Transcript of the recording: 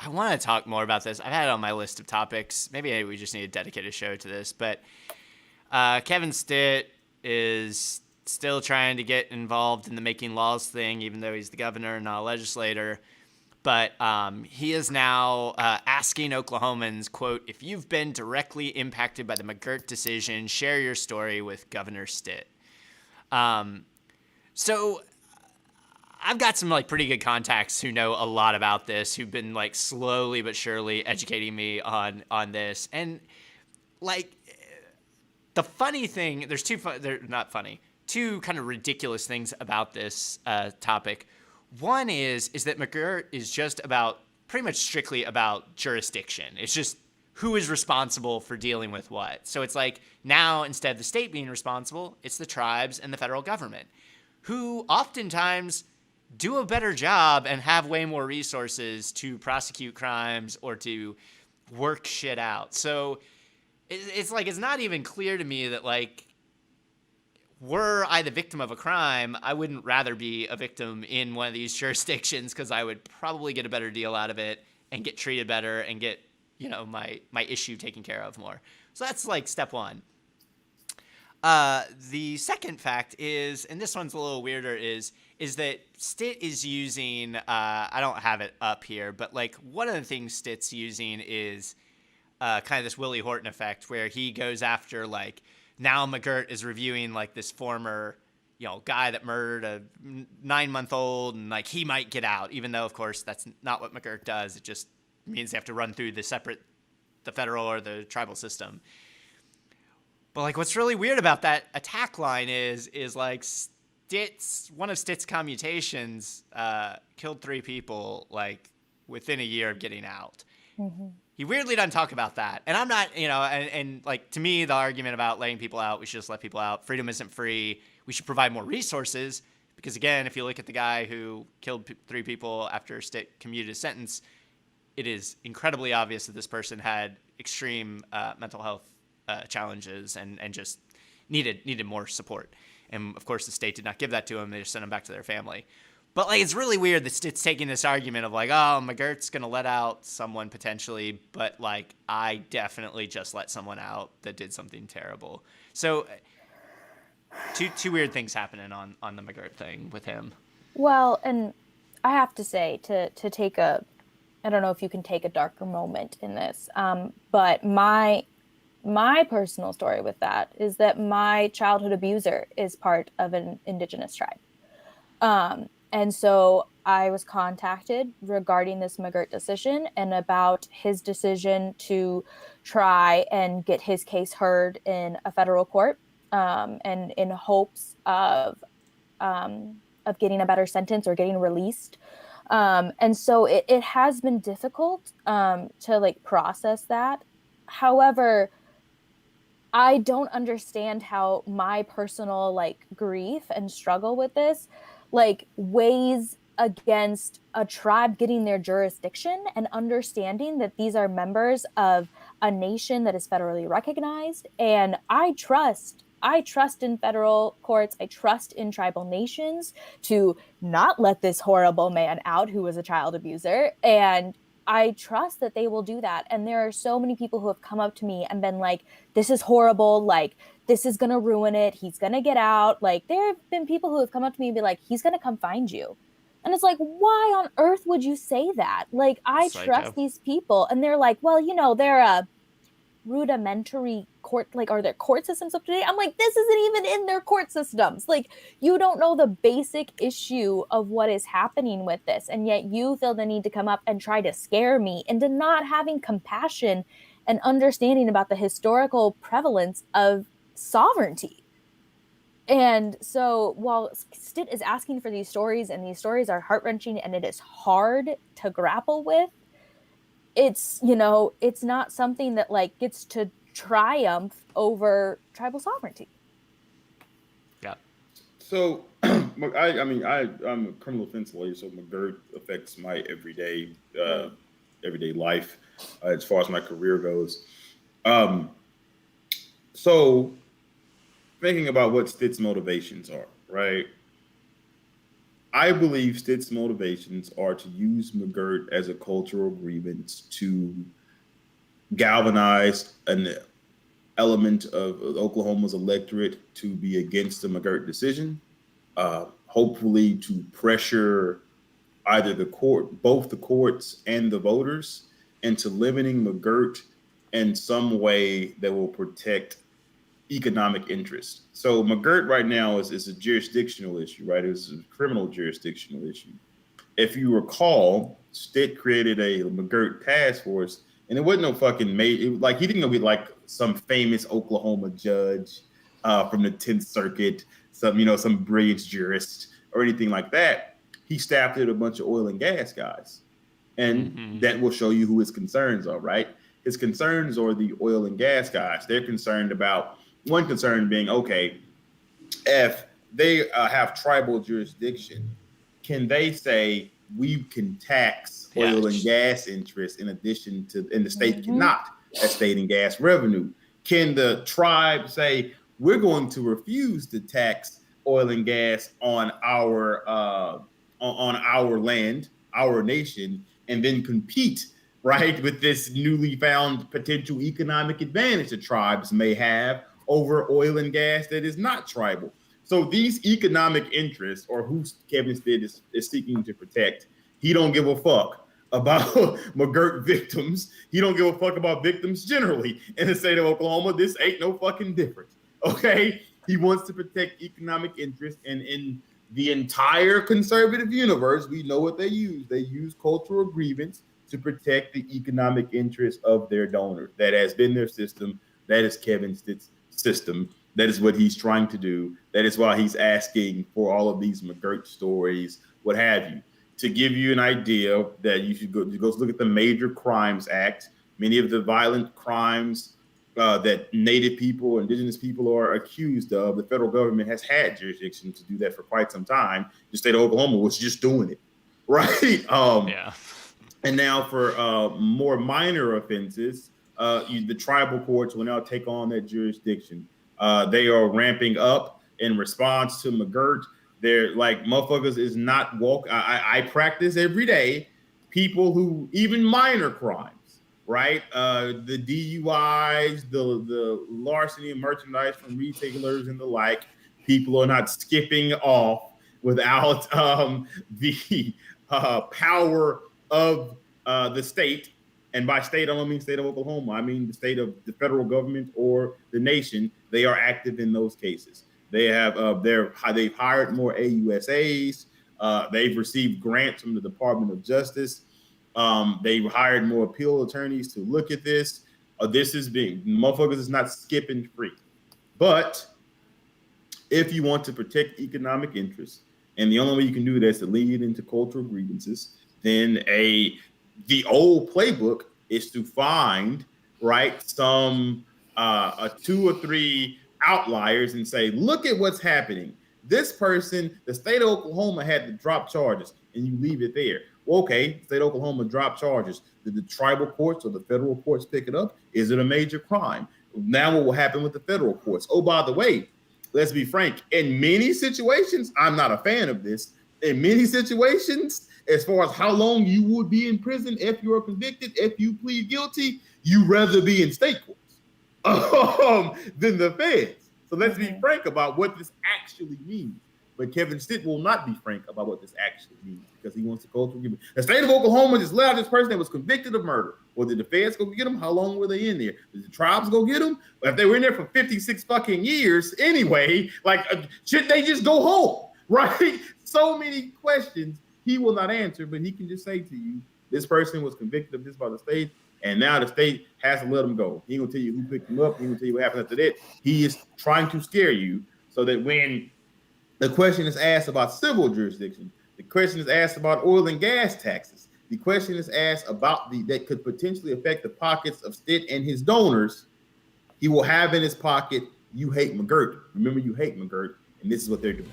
I want to talk more about this. I've had it on my list of topics. Maybe we just need to dedicate a show to this. But Kevin Stitt is still trying to get involved in the making laws thing, even though he's the governor and not a legislator. But he is now asking Oklahomans, quote, if you've been directly impacted by the McGirt decision, share your story with Governor Stitt. So I've got some like pretty good contacts who know a lot about this, who've been like slowly but surely educating me on this. And like the funny thing, they're not funny, two kind of ridiculous things about this topic. One is that McGirt is just about pretty much strictly about jurisdiction. It's just who is responsible for dealing with what. So it's like now instead of the state being responsible, it's the tribes and the federal government, who oftentimes do a better job and have way more resources to prosecute crimes or to work shit out. So it's like, it's not even clear to me that like, were I the victim of a crime, I wouldn't rather be a victim in one of these jurisdictions because I would probably get a better deal out of it and get treated better and get, you know, my issue taken care of more. So that's like step one. The second fact is, and this one's a little weirder, is that Stitt is using, I don't have it up here, but like one of the things Stitt's using is kind of this Willie Horton effect where he goes after like, now McGirt is reviewing like this former, you know, guy that murdered a 9-month-old and like he might get out, even though of course that's not what McGirt does. It just means they have to run through the federal or the tribal system. But like what's really weird about that attack line is like one of Stitt's commutations killed 3 people like within a year of getting out. Mm-hmm. He weirdly doesn't talk about that. And I'm not, you know, and like to me, the argument about letting people out, we should just let people out. Freedom isn't free. We should provide more resources. Because again, if you look at the guy who killed 3 people after Stitt commuted his sentence, it is incredibly obvious that this person had extreme mental health challenges and just needed more support. And of course, the state did not give that to him. They just sent him back to their family. But like, it's really weird that Stitt's taking this argument of like, oh, McGirt's going to let out someone potentially, but like, I definitely just let someone out that did something terrible. So two weird things happening on the McGirt thing with him. Well, and I have to say to take I don't know if you can take a darker moment in this, but my personal story with that is that my childhood abuser is part of an indigenous tribe. And so I was contacted regarding this McGirt decision and about his decision to try and get his case heard in a federal court, and in hopes of getting a better sentence or getting released. And so it has been difficult to like process that. However, I don't understand how my personal like grief and struggle with this like weighs against a tribe getting their jurisdiction and understanding that these are members of a nation that is federally recognized. And I trust in federal courts. I trust in tribal nations to not let this horrible man out who was a child abuser. And I trust that they will do that. And there are so many people who have come up to me and been like, this is horrible. Like, this is going to ruin it. He's going to get out. Like, there have been people who have come up to me and be like, he's going to come find you. And it's like, why on earth would you say that? Like, I trust these people. And they're like, well, you know, they're a rudimentary court, like, are their court systems up to date? I'm like, this isn't even in their court systems. Like, you don't know the basic issue of what is happening with this. And yet you feel the need to come up and try to scare me into not having compassion and understanding about the historical prevalence of sovereignty. And so while Stitt is asking for these stories, and these stories are heart-wrenching and it is hard to grapple with, it's, you know, it's not something that like gets to triumph over tribal sovereignty. Yeah. So, I'm a criminal defense lawyer, so McGirt affects my everyday life as far as my career goes. So, thinking about what Stitt's motivations are, right? I believe Stitt's motivations are to use McGirt as a cultural grievance to galvanize an element of Oklahoma's electorate to be against the McGirt decision, hopefully to pressure either both the courts and the voters into limiting McGirt in some way that will protect economic interest. So McGirt right now is a jurisdictional issue, right? It's a criminal jurisdictional issue. If you recall, Stitt created a McGirt task force, and it wasn't no fucking like he didn't go be like some famous Oklahoma judge from the 10th Circuit, some brilliant jurist or anything like that. He staffed it a bunch of oil and gas guys, and that will show you who his concerns are, right? His concerns are the oil and gas guys. They're concerned about one concern being, okay, if they have tribal jurisdiction, can they say we can tax oil and gas interests in addition to, and the state cannot, as state and gas revenue? Can the tribe say we're going to refuse to tax oil and gas on our land, our nation, and then compete, right, with this newly found potential economic advantage the tribes may have over oil and gas that is not tribal? So these economic interests, or who Kevin Stitt is seeking to protect, he don't give a fuck about McGirt victims. He don't give a fuck about victims generally in the state of Oklahoma. This ain't no fucking different, okay? He wants to protect economic interests, and in the entire conservative universe, we know what they use. They use cultural grievance to protect the economic interests of their donors. That has been their system. That is Kevin Stitt's system. That is what he's trying to do. That is why he's asking for all of these McGirt stories, what have you. To give you an idea, that you should go look at the Major Crimes Act. Many of the violent crimes that Native people, Indigenous people are accused of, the federal government has had jurisdiction to do that for quite some time. The state of Oklahoma was just doing it, right? And now for more minor offenses, the tribal courts will now take on that jurisdiction. They are ramping up in response to McGirt. They're like, motherfuckers is not woke. I practice every day people who, even minor crimes, right? The DUIs, the larceny of merchandise from retailers and the like, people are not skipping off without the power of the state. And by state, I don't mean state of Oklahoma. I mean the state of the federal government or the nation. They are active in those cases. They have they've hired more AUSAs. They've received grants from the Department of Justice. They've hired more appeal attorneys to look at this. This is being, motherfuckers is not skipping free. But if you want to protect economic interests, and the only way you can do that is to lead into cultural grievances, then the old playbook is to find, right, some 2 or 3 outliers and say, look at what's happening. This person, the state of Oklahoma had to drop charges, and you leave it there. Well, okay, state of Oklahoma dropped charges. Did the tribal courts or the federal courts pick it up? Is it a major crime? Now what will happen with the federal courts? Oh, by the way, let's be frank. In many situations, I'm not a fan of this. In many situations, as far as how long you would be in prison if you are convicted, if you plead guilty, you rather be in state courts than the feds. So let's be frank about what this actually means. But Kevin Stitt will not be frank about what this actually means because he wants to go through. The state of Oklahoma just let out this person that was convicted of murder. Well, did the feds go get him? How long were they in there? Did the tribes go get them? Well, if they were in there for 56 fucking years anyway, like, should they just go home? Right? So many questions he will not answer, but he can just say to you, this person was convicted of this by the state, and now the state has to let him go. He ain't gonna tell you who picked him up. He ain't gonna tell you what happened after that. He is trying to scare you so that when the question is asked about civil jurisdiction, the question is asked about oil and gas taxes, the question is asked about that could potentially affect the pockets of Stitt and his donors, he will have in his pocket, you hate McGirt. Remember, you hate McGirt, and this is what they're doing.